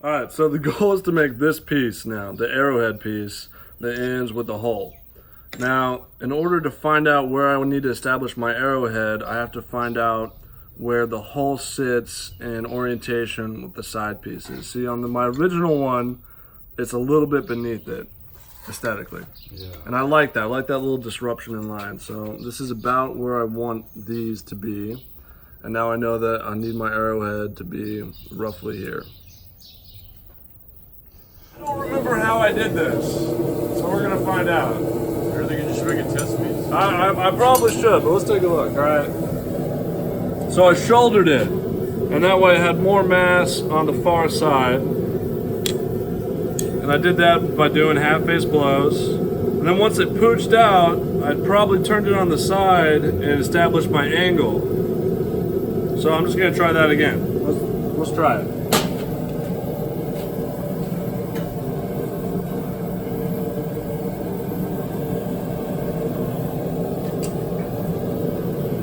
All right, so the goal is to make this piece now, the arrowhead piece that ends with the hole. Now, in order to find out where I would need to establish my arrowhead, I have to find out where the hole sits in orientation with the side pieces. See, on my original one, it's a little bit beneath it, aesthetically. Yeah. And I like that. I like that little disruption in line. So this is about where I want these to be. And now I know that I need my arrowhead to be roughly here. I don't remember how I did this, so we're gonna find out. Or are they gonna just make a test piece? I probably should, but let's take a look, all right? So I shouldered it, and that way I had more mass on the far side. And I did that by doing half-face blows. And then once it pooched out, I'd probably turned it on the side and established my angle. So I'm just gonna try that again. Let's try it.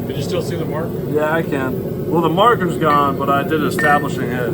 Can you still see the mark? Yeah, I can. Well, the marker's gone, but I did establishing it.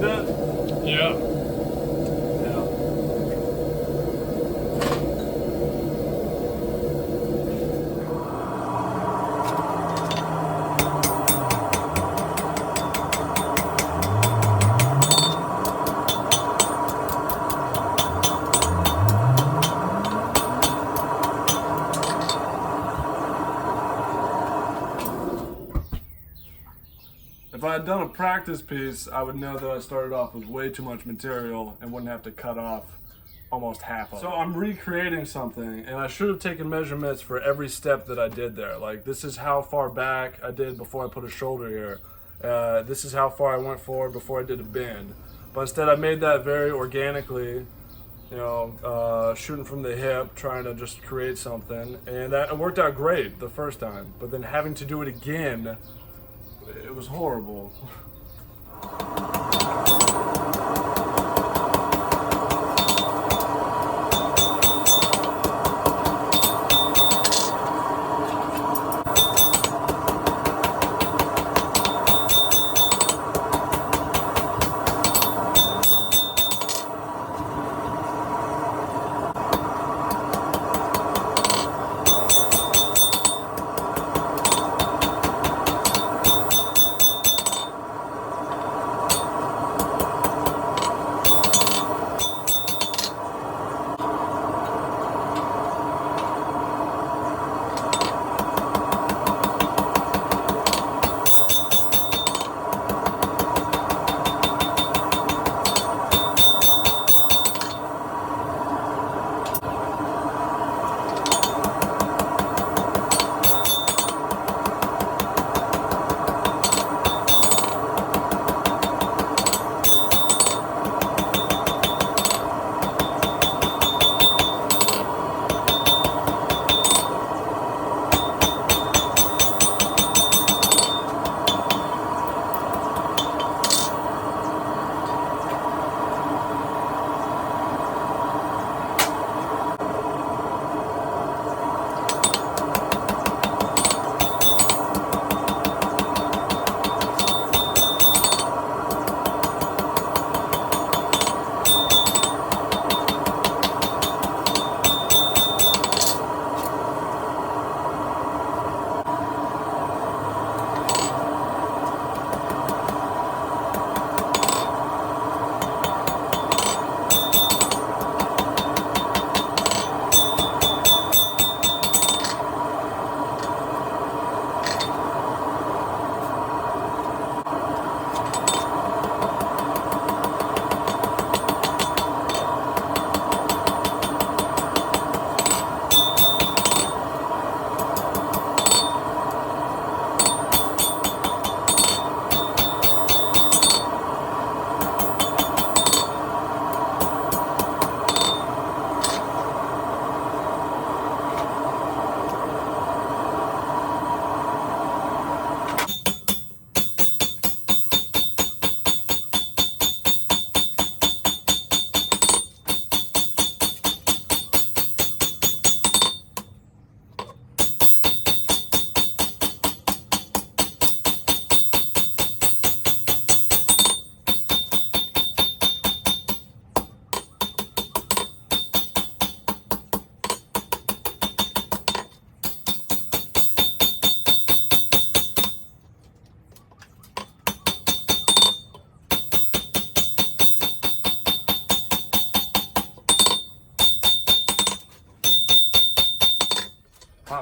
Okay. Yeah. If I had done a practice piece, I would know that I started off with way too much material and wouldn't have to cut off almost half of it. So I'm recreating something, and I should have taken measurements for every step that I did there. Like, this is how far back I did before I put a shoulder here. This is how far I went forward before I did a bend. But instead I made that very organically, you know, shooting from the hip, trying to just create something. And that worked out great the first time. But then having to do it again, it was horrible.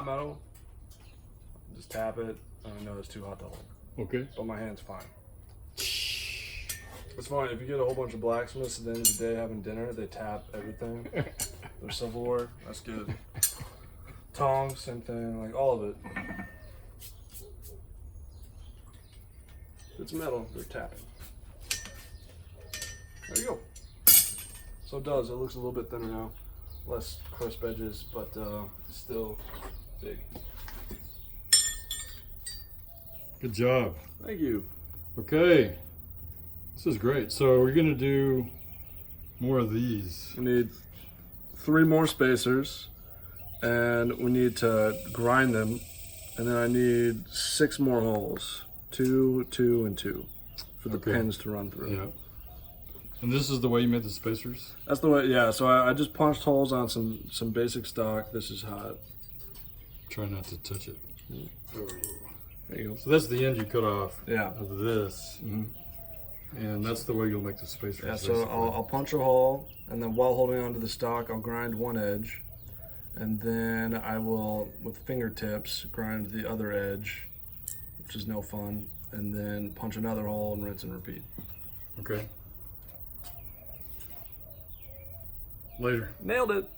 hot metal, just tap it. I know it's too hot to hold, Okay. but my hand's fine. It's fine if you get a whole bunch of blacksmiths at the end of the day having dinner, they tap everything. Their silverware, that's good. Tongs, same thing, like all of it. If it's metal, they're tapping. There you go. So it does, it looks a little bit thinner now. Less crisp edges, but still big. Good job. Thank you. Okay. This is great. So we're gonna do more of these. We need 3 more spacers, and we need to grind them, and then I need 6 more holes. 2, 2, and 2 for the pins to run through. Yeah. And this is the way you made the spacers? That's the way, yeah. So I just punched holes on some basic stock. This is hot. Try not to touch it. There you go. So that's the end you cut off Yeah. of this. And that's the way you'll make the spacers. Yeah, so I'll punch a hole, and then while holding onto the stock, I'll grind one edge, and then I will, with fingertips, grind the other edge, which is no fun, and then punch another hole and rinse and repeat. Okay. Later. Nailed it.